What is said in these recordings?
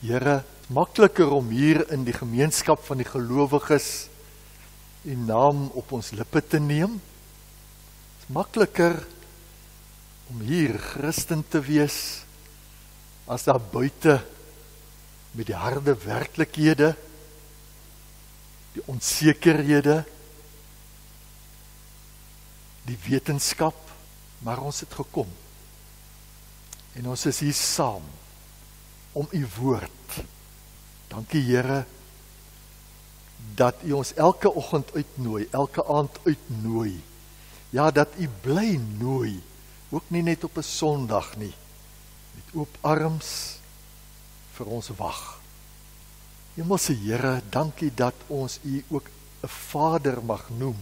Here, makliker om hier in die gemeenskap van die gelowiges U naam op ons lippe te neem. Het is makliker om hier Christen te wees as daar buite met die harde werklikhede, die onsekerhede, die wetenskap, maar ons het gekom. En ons is hier saam om U woord. Dankie Here, dat U ons elke oggend uitnooi, elke aand uitnooi. Ja, dat U bly nooi, ook nie net op 'n Sondag nie, met oop arms vir ons wag. Hemelse Here, dankie dat ons U ook 'n Vader mag noem,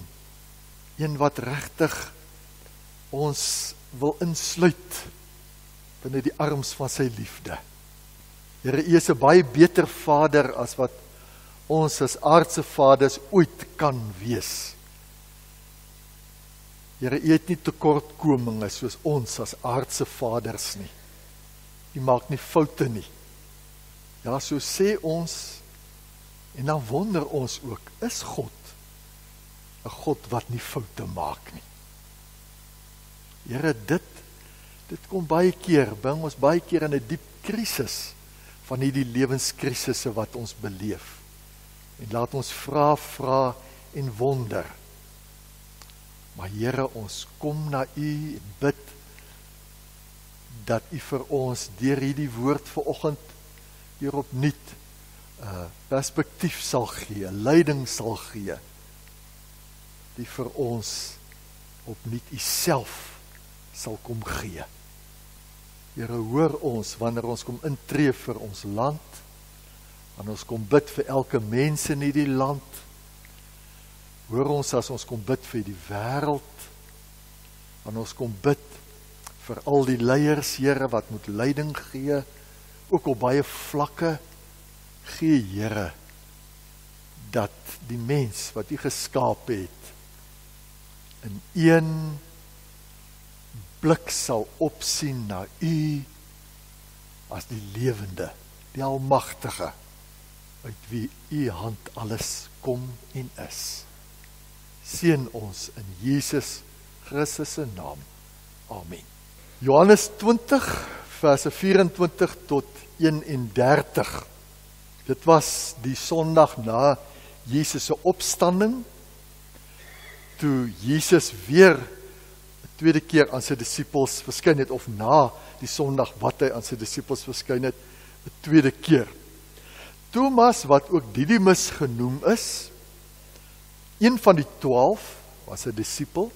een wat regtig ons wil insluit binne die arms van sy liefde. Here, U is 'n baie beter Vader as wat ons as aardse vaders ooit kan wees. Here, U het nie tekortkominge soos ons as aardse vaders nie. U maak nie foute nie. Ja, so sê ons, en dan wonder ons ook, is God 'n God wat nie foute maak nie? Here, dit kom baie keer, bring ons baie keer in 'n diep krisis van hierdie lewenskrisisse wat ons beleef. En laat ons vra en wonder. Maar Here, ons kom na U en bid dat U vir ons deur hierdie woord vanoggend weer opnuut perspektief sal gee, leiding sal gee, die vir ons opnuut U self sal kom gee. Here, hoor ons wanneer ons kom intree vir ons land, wanneer ons kom bid vir elke mens in hierdie land, hoor ons as ons kom bid vir die wêreld, wanneer ons kom bid vir al die leiers, Here, wat moet leiding gee, ook op baie vlakke, gee Here, dat die mens wat U geskaap het, in een blik sal opsien na U as die lewende, die almagtige, uit wie U hand alles kom en is. Seën ons in Jesus Christus se naam. Amen. Johannes 20, verse 24 tot 31. Dit was die Sondag na Jesus se opstanding, toe Jesus weer 'n tweede keer aan sy disippels verskyn het, of na die Sondag wat hy aan sy disippels verskyn het, 'n tweede keer. Thomas, wat ook Didimus genoem is, een van die 12, was 'n disipel,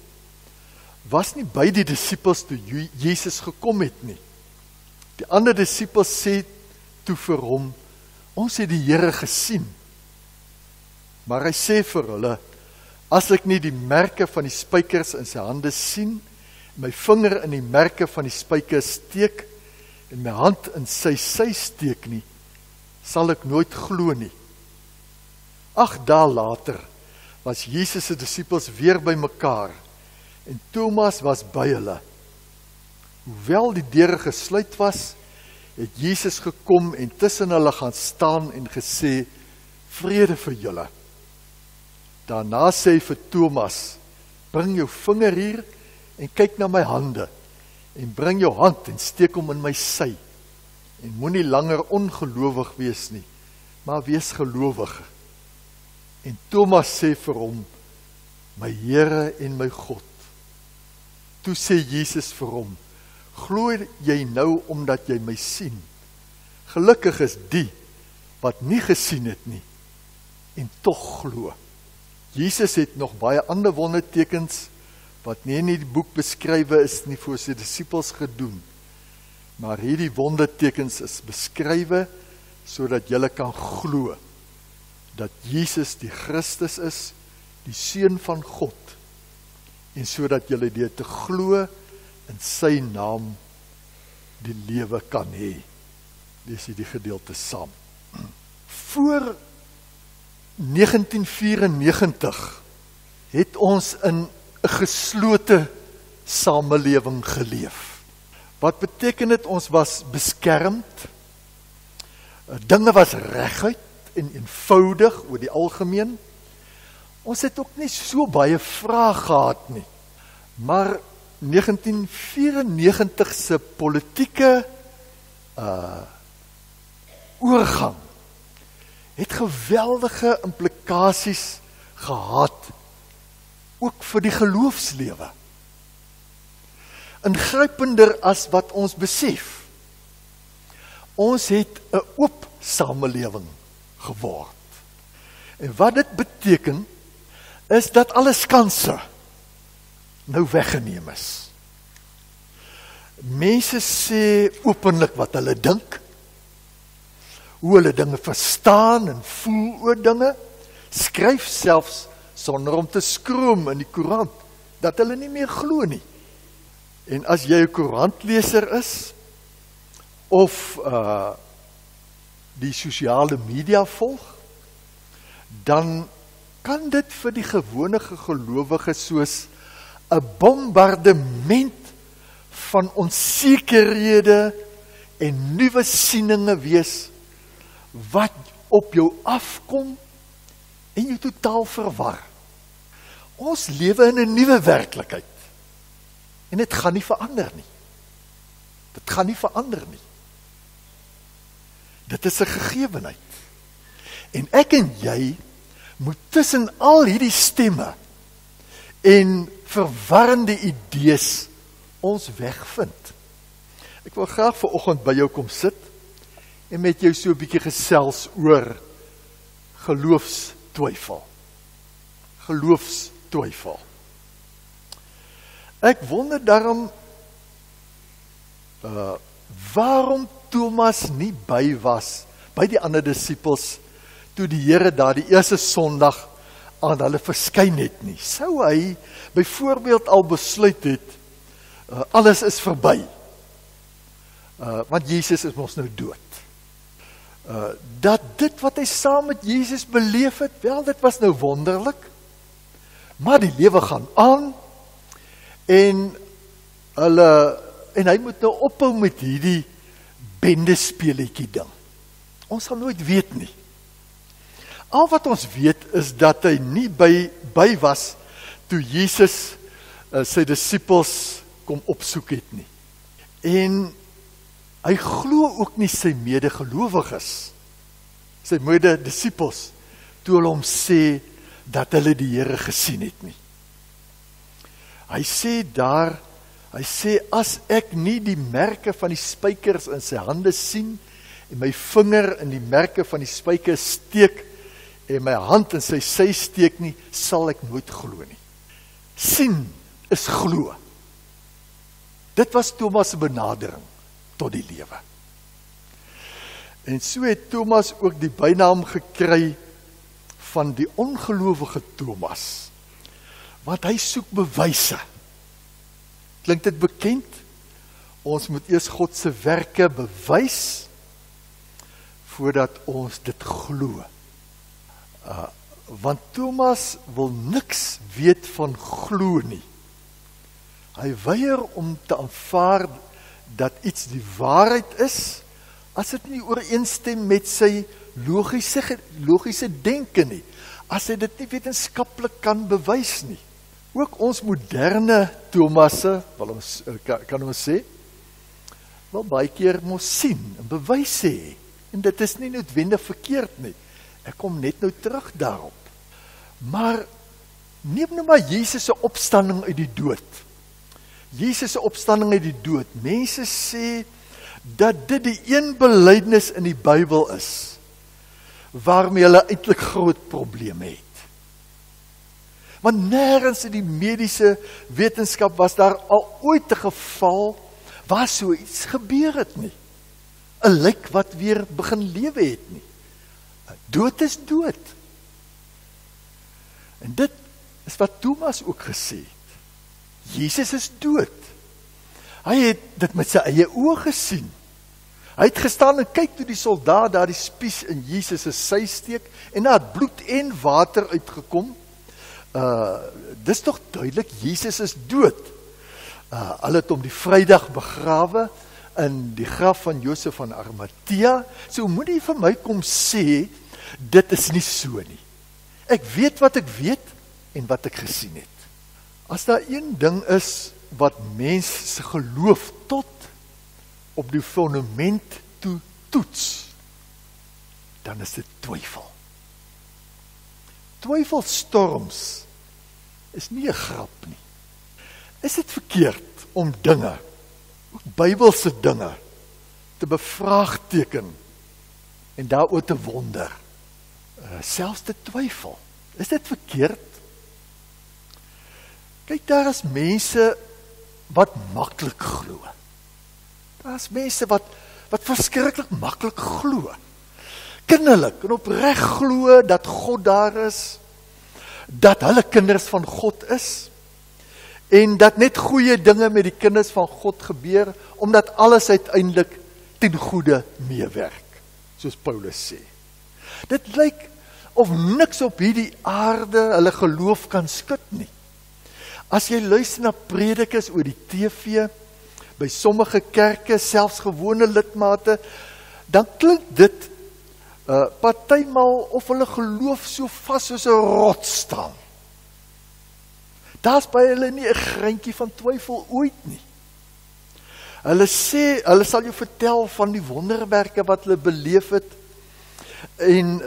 was nie by die disippels toe Jesus gekom het nie. Die ander disippels sê toe vir hom, ons het die Here gesien. Maar hy sê vir hulle, as ek nie die merke van die spykers in sy hande sien, my vinger in die merke van die spykers steek, en my hand in sy sy steek nie, sal ek nooit glo nie. 8 dae later was Jesus se disippels weer by mekaar, en Thomas was by hulle. Hoewel die deure gesluit was, het Jesus gekom en tussen hulle gaan staan en gesê, vrede vir julle. Daarna sê hy vir Thomas, bring jou vinger hier en kyk na my hande, en bring jou hand en steek hom in my sy, en moenie langer ongelowig wees nie, maar wees gelowig. En Thomas sê vir hom, my Here en my God. Toe sê Jesus vir hom, glo jy nou omdat jy my sien? Gelukkig is die wat nie gesien het nie, en tog glo. Jesus het nog baie ander wondertekens, wat nie in die boek beskrywe is nie, vir sy disippels gedoen. Maar hierdie wondertekens is beskrywe, sodat julle kan glo, dat Jesus die Christus is, die Seun van God, en sodat julle deur te glo in sy naam die lewe kan hê. Lees hier die gedeelte saam. Voor 1994 het ons in 'n geslote samelewing geleef. Wat beteken dit? Ons was beskermd. Dinge was reguit en eenvoudig oor die algemeen. Ons het ook nie so baie vrae gehad nie. Maar 1994 se politieke oorgang het geweldige implikasies gehad, ook vir die geloofslewe. Ingrypender as wat ons besef. Ons het 'n oop samelewing geword. En wat dit beteken, is dat alle skanse nou weggeneem is. Mense sê openlik wat hulle dink, hoe hulle dinge verstaan en voel oor dinge, skryf selfs sonder om te skroom in die koerant, dat hulle nie meer glo nie. En as jy 'n koerantleser is, of die sosiale media volg, dan kan dit vir die gewone gelowige soos 'n bombardement van onsekerhede en nuwe sieninge wees, wat op jou afkom en jou totaal verwar. Ons lewe in 'n nuwe werklikheid, en dit gaan nie verander nie. Dit gaan nie verander nie. Dit is 'n gegewenheid. En ek en jy moet tussen al hierdie stemme en verwarrende idees ons wegvind. Ek wil graag vanoggend by jou kom sit en met jou so 'n bietjie gesels oor geloofstwyfel. Geloofstwyfel. Ek wonder daarom waarom Thomas nie by was, by die ander disippels, toe die Here daar die eerste Sondag aan hulle verskyn het nie. Sou hy byvoorbeeld al besluit het, alles is verby, want Jesus is mos nou dood. Dat dit wat hy saam met Jesus beleef het, wel, dit was nou wonderlik, maar die lewe gaan aan, en hy moet nou ophou met hierdie bendespeletjie ding. Ons sal nooit weet nie. Al wat ons weet is dat hy nie by was toe Jesus sy disippels kom opsoek het nie. En hy glo ook nie sy medegelowiges, sy mededisippels, toe hulle hom sê dat hulle die Here gesien het nie. Hy sê daar, as ek nie die merke van die spykers in sy hande sien, en my vinger in die merke van die spykers steek, en my hand in sy sy steek nie, sal ek nooit glo nie. Sien is glo. Dit was Thomas se benadering tot die lewe. En so het Thomas ook die bynaam gekry van die ongelowige Thomas, want hy soek bewyse. Klink dit bekend? Ons moet eers God se werke bewys, voordat ons dit glo. Want Thomas wil niks weet van glo nie. Hy weier om te aanvaar dat iets die waarheid is, as dit nie ooreenstem met sy logiese denke nie, as hy dit nie wetenskaplik kan bewys nie. Ook ons moderne Thomasse, kan ons sê, wel baie keer moet sien en bewys hê, en dit is nie noodwendig verkeerd nie. Ek kom net nou terug daarop. Maar neem nou maar Jesus se opstanding uit die dood. Jesus se opstanding uit die dood. Mense sê dat dit die een belydenis in die Bybel is waarmee hulle eintlik groot probleme het. Want nêrens in die mediese wetenskap was daar al ooit 'n geval waar so iets gebeur het nie. 'n lijk wat weer begin lewe het nie. Dood is dood. En dit is wat Thomas ook gesê het. Jesus is dood. Hy het dit met sy eie oë gesien. Hy het gestaan en kyk toe die soldaat daar die spies in Jesus se sy steek, en daar het bloed en water uitgekom. Dis tog duidelik, Jesus is dood. Hulle het hom die Vrydag begrawe, in die graf van Josef van Arimatea. So moet jy vir my kom sê, dit is nie so nie. Ek weet wat ek weet en wat ek gesien het. As daar een ding is wat mens se geloof tot op die fundament toe toets, dan is dit twyfel. Twyfelstorms is nie 'n grap nie. Is dit verkeerd om dinge, ook Bybelse dinge, te bevraagteken en daaroor te wonder, selfs te twyfel? Is dit verkeerd? Kyk, daar is mense wat maklik glo. Daar is mense wat verskriklik maklik glo. Kinderlik en opreg glo dat God daar is, dat hulle kinders van God is, en dat net goeie dinge met die kinders van God gebeur, omdat alles uiteindelik ten goeie meewerk, soos Paulus sê. Dit lyk of niks op hierdie aarde hulle geloof kan skud nie. As jy luister na predikers oor die TV, by sommige kerke, selfs gewone lidmate, dan klink dit partymal of hulle geloof so vas soos 'n rots staan. Daar's by hulle nie 'n greintjie van twyfel ooit nie. Hulle sal jou vertel van die wonderwerke wat hulle beleef het, en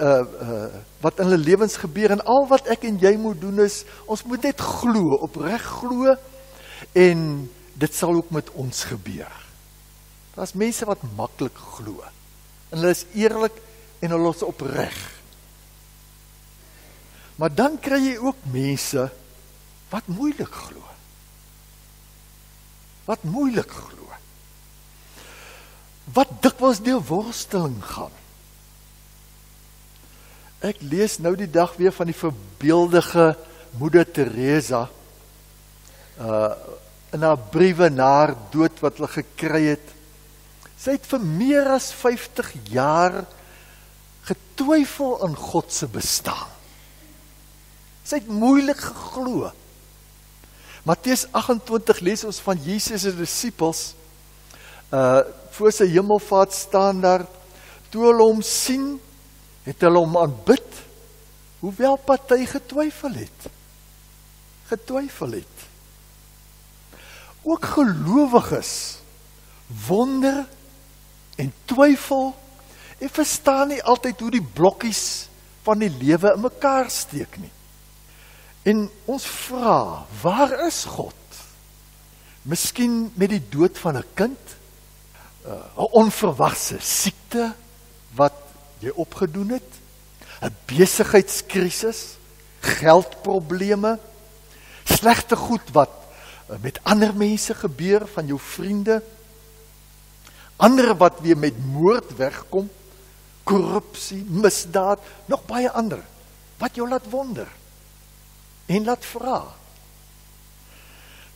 wat in hulle lewens gebeur, en al wat ek en jy moet doen is, ons moet net glo, opreg glo, en dit sal ook met ons gebeur. Daar's mense wat maklik glo, en hulle is eerlik, en hulle is opreg. Maar dan kry jy ook mense, wat moeilik glo. Wat moeilik glo. Wat dikwels deur worsteling gaan. Ek lees nou die dag weer van die voorbeeldige moeder Teresa, in haar briewe na haar dood wat hulle gekry het. Sy het vir meer as 50 jaar getwyfel aan God se bestaan. Sy het moeilik geglo. Matteus 28 lees ons van Jesus se disippels, voor sy hemelvaart staan daar, toe hulle hom sien, het hulle hom aanbid, hoewel party getwyfel het. Getwyfel het. Ook gelowiges wonder en twyfel en verstaan nie altyd hoe die blokkies van die lewe in mekaar steek nie. En ons vra, waar is God? Miskien met die dood van 'n kind, 'n onverwagse siekte wat jy opgedoen het, 'n besigheidskrisis, geldprobleme, slegte goed wat met ander mense gebeur, van jou vriende, ander wat weer met moord wegkom, korrupsie, misdaad, nog baie ander, wat jou laat wonder, en laat vra.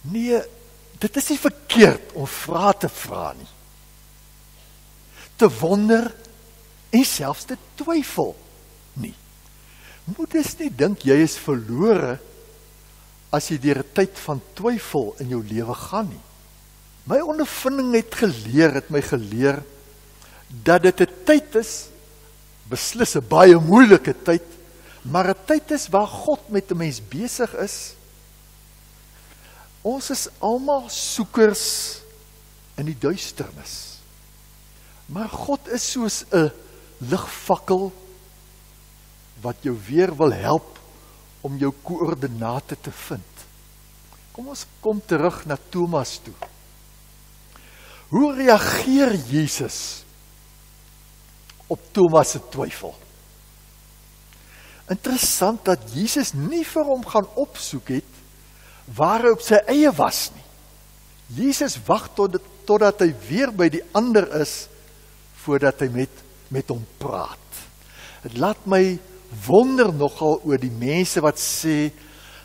Nee, dit is nie verkeerd om vrae te vra nie. Te wonder en selfs te twyfel nie. Moet dus nie dink jy is verlore as jy deur 'n tyd van twyfel in jou lewe gaan nie. My ondervinding het my geleer dat dit 'n tyd is, beslis 'n baie moeilike tyd, maar 'n tyd is waar God met 'n mens besig is. Ons is almal soekers in die duisternis. Maar God is soos 'n ligvakkel wat jou weer wil help om jou koördinate te vind. Kom ons kom terug na Thomas toe. Hoe reageer Jesus op Thomas se twyfel? Interessant dat Jesus nie vir hom gaan opsoek het waar hy op sy eie was nie. Jesus wag totdat hy weer by die ander is voordat hy met hom praat. Het laat my wonder nogal oor die mense wat sê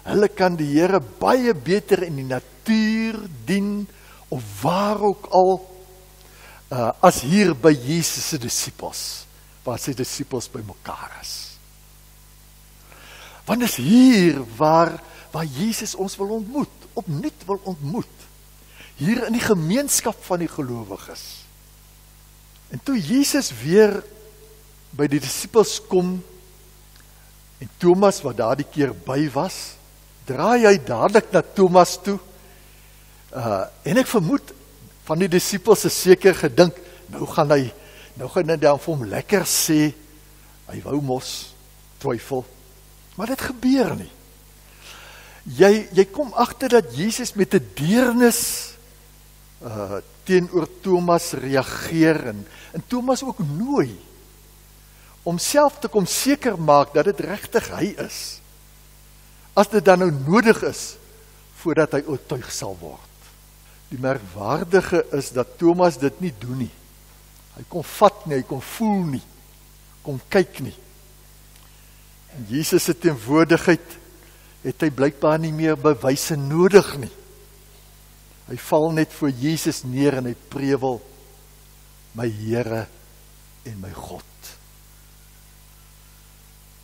hulle kan die Here baie beter in die natuur dien of waar ook al as hier by Jesus se disippels, waar sy disippels by mekaar is. Want is hier waar Jesus ons wil ontmoet, opnuut wil ontmoet. hier in die gemeenskap van die gelowiges. En toe Jesus weer by die disippels kom, en Thomas wat daardie keer by was, draai hy dadelik na Thomas toe, en ek vermoed, van die disippels is seker gedink, nou gaan hy dan vir hom lekker sê, hy wou mos twyfel, maar dit gebeur nie. Jy kom agter dat Jesus met 'n deernis teenoor Thomas reageer, en Thomas ook nooi, om self te kom seker maak, dat dit regtig hy is, as dit dan nou nodig is, voordat hy oortuig sal word. Die merkwaardige is, dat Thomas dit nie doen nie. Hy kon vat nie, hy kon voel nie, kon kyk nie. En Jesus se teenwoordigheid, het hy blykbaar nie meer bewyse nodig nie. Hy val net voor Jesus neer en hy prewel, my Here en my God.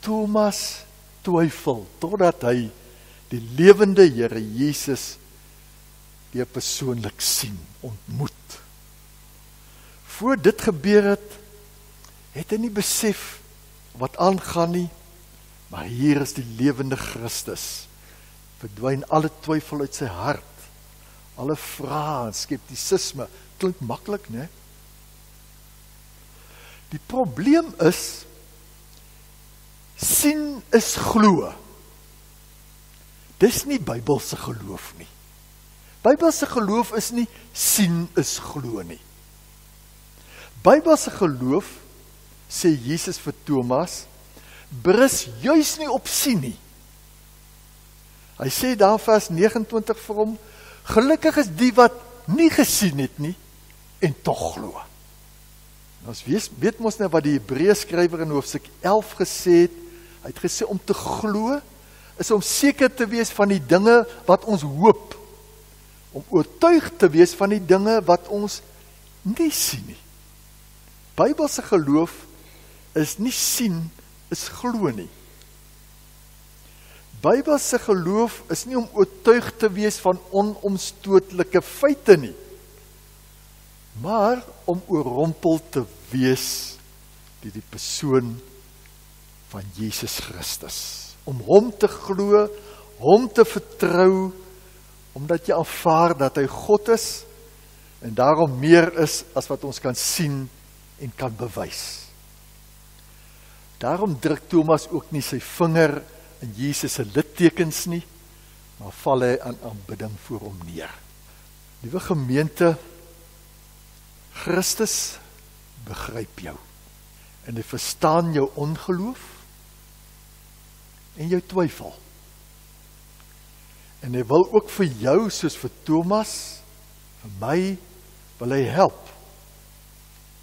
Thomas twyfel, totdat hy die lewende Here Jesus weer persoonlik sien, ontmoet. Voor dit gebeur het hy nie besef wat aangaan nie, maar hier is die lewende Christus, verdwyn alle twyfel uit sy hart, alle vrae en skeptisisme, klink maklik, né? Die probleem is, sien is glo. Dis nie Bybelse geloof nie. Bybelse geloof is nie sien is glo nie. Bybelse geloof, sê Jesus vir Thomas, berus juis nie op sien nie. Hy sê daar vers 29 vir hom, gelukkig is die wat nie gesien het nie, en tog glo. Ons weet mos nou wat die Hebreërs skrywer in hoofstuk 11 gesê het, hy het gesê om te glo, is om seker te wees van die dinge wat ons hoop, om oortuig te wees van die dinge wat ons nie sien nie. Bybelse geloof is nie sien, is glo nie. Bybelse geloof is nie om oortuig te wees van onomstootlike feite nie, maar om oorrompel te wees deur die persoon van Jesus Christus. Om hom te glo, hom te vertrou, omdat jy aanvaar dat hy God is, en daarom meer is as wat ons kan sien en kan bewys. Daarom druk Thomas ook nie sy vinger in Jesus se littekens nie, maar val hy aan aanbidding voor hom neer. Liewe gemeente, Christus begryp jou, en hy verstaan jou ongeloof, en jou twyfel. En hy wil ook vir jou, soos vir Thomas, vir my, wil hy help,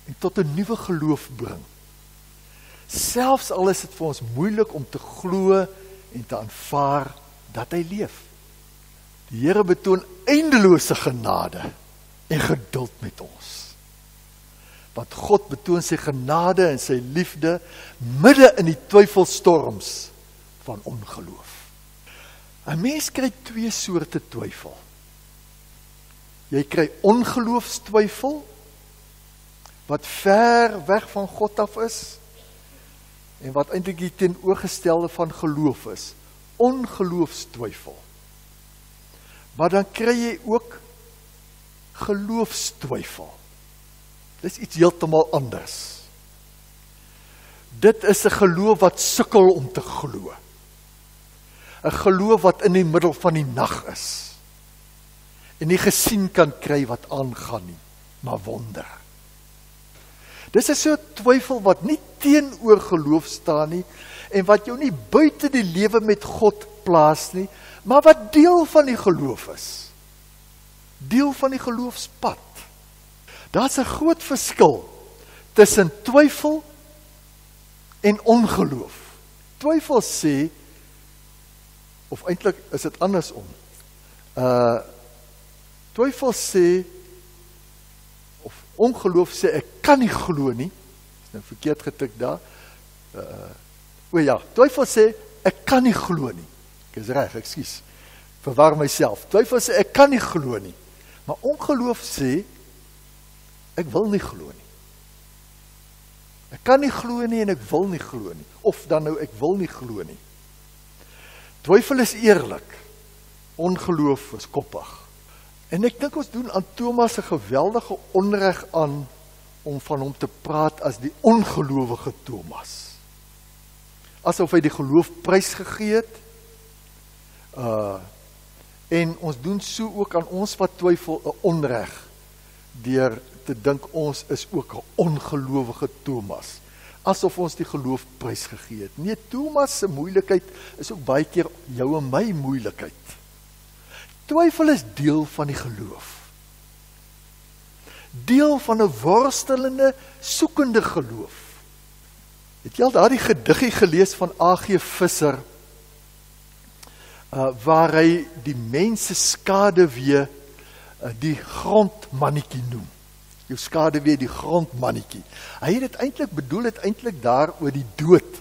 en tot 'n nuwe geloof bring. Selfs al is dit vir ons moeilik om te glo en te aanvaar dat hy leef. Die Here betoon eindelose genade en geduld met ons. Want God betoon sy genade en sy liefde midde in die twyfelstorms van ongeloof. 'n Mens kry twee soorte twyfel. Jy kry ongeloofstwyfel, wat ver weg van God af is, en wat eintlik die teenoorgestelde van geloof is, ongeloofstwyfel. Maar dan kry jy ook geloofstwyfel. Dis iets heeltemal anders. Dit is 'n geloof wat sukkel om te glo. 'n Geloof wat in die middel van die nag is, en nie gesien kan kry wat aangaan nie, maar wonder. Dis 'n soort twyfel wat nie teenoor geloof staan nie, en wat jou nie buite die lewe met God plaas nie, maar wat deel van die geloof is. Deel van die geloofspad. Daar's 'n groot verskil tussen twyfel en ongeloof. Twyfel sê, of eintlik is dit andersom. Twyfel sê, of ongeloof sê, ek kan nie glo nie. Is nou verkeerd getik daar. Twyfel sê, ek kan nie glo nie. Ek is reg, ekskuus. Verwar myself. Twyfel sê, ek kan nie glo nie. Maar ongeloof sê, ek wil nie glo nie. Ek kan nie glo nie en ek wil nie glo nie. Of dan nou, ek wil nie glo nie. Twyfel is eerlik. Ongeloof is koppig. En ek dink ons doen aan Thomas 'n geweldige onreg aan om van hom te praat as die ongelowige Thomas. Asof hy die geloof prys gegee het. En ons doen so ook aan ons wat twyfel 'n onreg deur te dink ons is ook 'n ongelowige Thomas. Asof ons die geloof prys gegee het. Nee, Thomas se moeilikheid is ook baie keer jou en my moeilikheid. Twyfel is deel van die geloof. Deel van 'n worstelende, soekende geloof. Het jy al daardie gediggie gelees van A.G. Visser, waar hy die mense skaduwee die grondmannetjie noem. Jou skaduwee die grondmannetjie. Hy het dit eintlik bedoel, het eintlik daar oor die dood.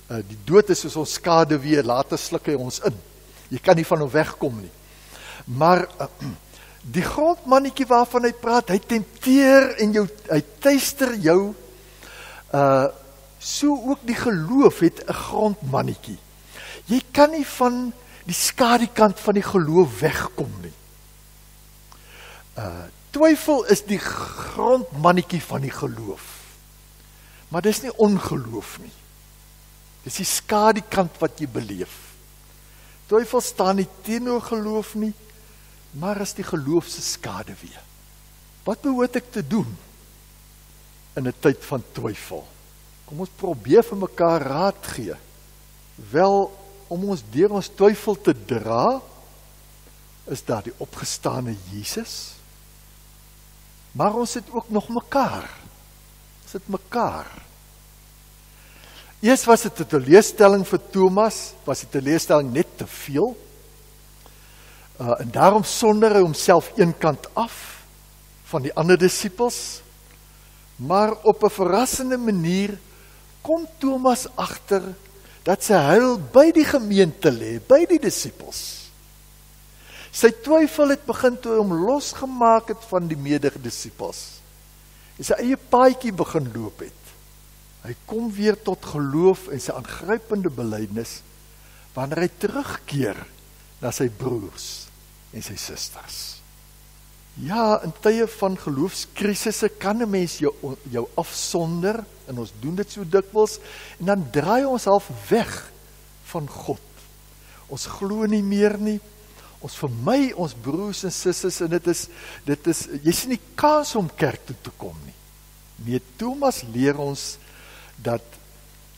Die dood is soos ons skaduwee, later sluk hy ons in. Jy kan nie van hom wegkom nie. Maar die grondmannetjie waarvan hy praat, hy tempteer en hy tuister jou, so ook die geloof het 'n grondmannetjie. Jy kan nie van die skadukant van die geloof wegkom nie. Twyfel is die grondmannetjie van die geloof. Maar dis nie ongeloof nie. Dis die skadukant wat jy beleef. Twyfel staan nie teenoor geloof nie, maar is die geloof se skaduwee. Wat behoort ek te doen in 'n tyd van twyfel? Kom ons probeer vir mekaar raad gee. Wel, om ons deur ons twyfel te dra, is daar die opgestane Jesus. Maar ons het ook nog mekaar. Ons het mekaar. Eers was dit 'n teleurstelling vir Thomas, was die teleurstelling net te veel. En daarom sonder hy homself eenkant af van die ander disippels. Maar op 'n verrassende manier kom Thomas agter dat sy heil by die gemeente lê, by die disippels. Sy twyfel het begin toe hom losgemaak het van die mede-disippels. En sy eie paadjie begin loop het. Hy kom weer tot geloof en sy aangrypende belydenis wanneer hy terugkeer na sy broers en sy susters. Ja, in tye van geloofskrisisse kan 'n mens jou afsonder, en ons doen dit so dikwels, en dan draai ons half weg van God. Ons glo nie meer nie, ons vermy ons broers en susters, en dit is, jy sien nie kans om kerk toe te kom nie. Nee, Thomas leer ons dat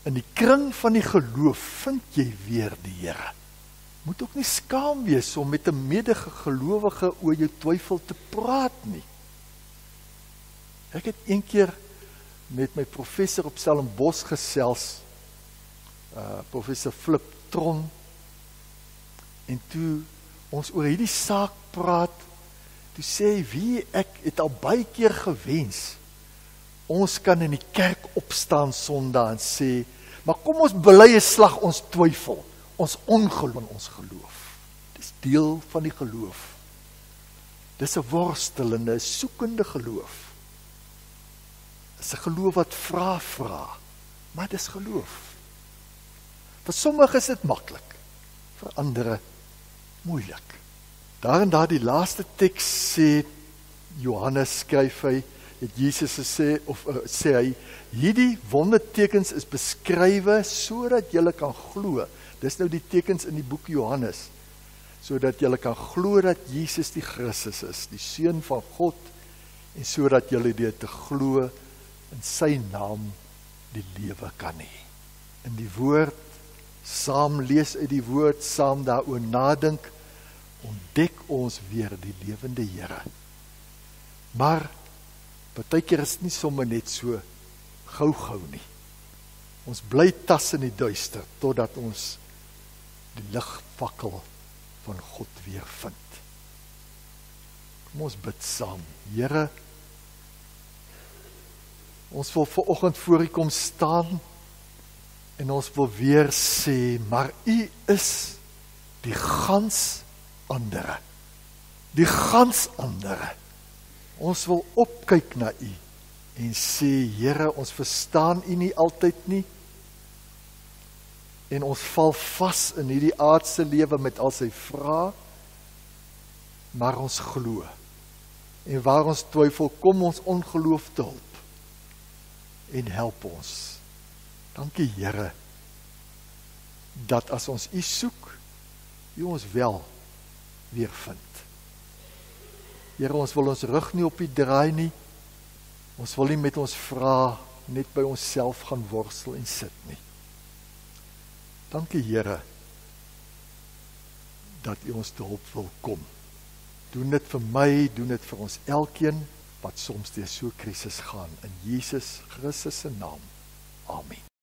in die kring van die geloof vind jy weer die Here. Moet ook nie skaam wees om met 'n medegelowige oor jou twyfel te praat nie. Ek het een keer met my professor op Stellenbosch gesels, professor Flip Tron, en toe ons oor hierdie saak praat, toe sê hy, wie ek het al baie keer gewens, ons kan in die kerk opstaan Sondag en sê, maar kom ons bely 'n slag ons twyfel, ons ongeloof en ons geloof. Dis deel van die geloof. Dis 'n worstelende, soekende geloof. Dis 'n geloof wat vra, maar dis geloof. Vir sommige is dit maklik, vir ander moeilik. Daar in daardie laaste teks sê Johannes, skryf hy, het Jesus gesê, sê hy, hierdie wondertekens is beskrywe sodat julle kan glo. Dis nou die tekens in die boek Johannes, sodat julle kan glo dat Jesus die Christus is, die Seun van God, en sodat julle deur te glo in sy naam die lewe kan hê. In die woord, saam lees uit die woord, saam daaroor nadink, ontdek ons weer die lewende Here. Maar partykeer is nie sommer net so gou nie. Ons bly tas in die duister totdat ons die ligvakkel van God weer vind. Kom ons bid saam. Here, ons wil vanoggend voor U kom staan en ons wil weer sê, maar U is die gans andere. die gans ander. Ons wil opkyk na U en sê, Here, ons verstaan U nie altyd nie, en ons val vas in hierdie aardse lewe met al sy vrae, maar ons glo. En waar ons twyfel, kom ons ongeloof te hulp en help ons. Dankie, Here, dat as ons U soek, U ons wel weer vind. Here, ons wil ons rug nie op U draai nie. Ons wil nie met ons vrae net by onsself gaan worstel en sit nie. Dankie, Here, dat U ons te hulp wil kom. Doen dit vir my, doen dit vir ons elkeen, wat soms deur so 'n krisis gaan. In Jesus Christus se naam. Amen.